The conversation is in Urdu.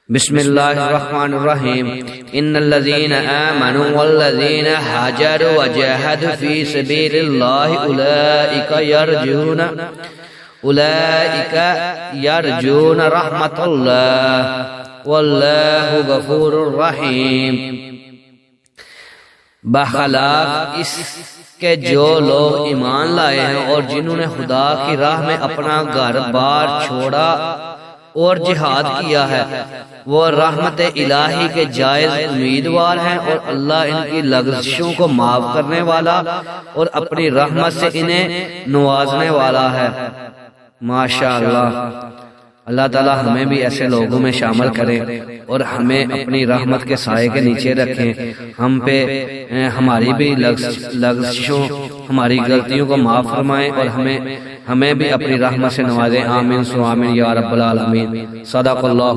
بسم اللہ الرحمن الرحیم ان الذین آمنوا والذین حاجروا وجاہدوا فی سبیل اللہ اولئک یرجون رحمت اللہ واللہ غفور رحیم۔ بخلاف اس کہ جو لوگ ایمان لائے ہیں اور جنہوں نے خدا کی راہ میں اپنا گھر بار چھوڑا اور جہاد کیا ہے، وہ رحمت الہی کے جائز امیدوار ہیں، اور اللہ ان کی لغزشوں کو معاف کرنے والا اور اپنی رحمت سے انہیں نوازنے والا ہے۔ ماشاءاللہ، اللہ تعالی ہمیں بھی ایسے لوگوں میں شامل کرے اور ہمیں اپنی رحمت کے سائے کے نیچے رکھیں، ہم پہ ہماری بھی لغزشوں، ہماری غلطیوں کو معاف فرمائیں اور ہمیں بھی اپنی رحمت سے نوازیں۔ آمین سو آمین یا رب العالمین۔ صدق اللہ۔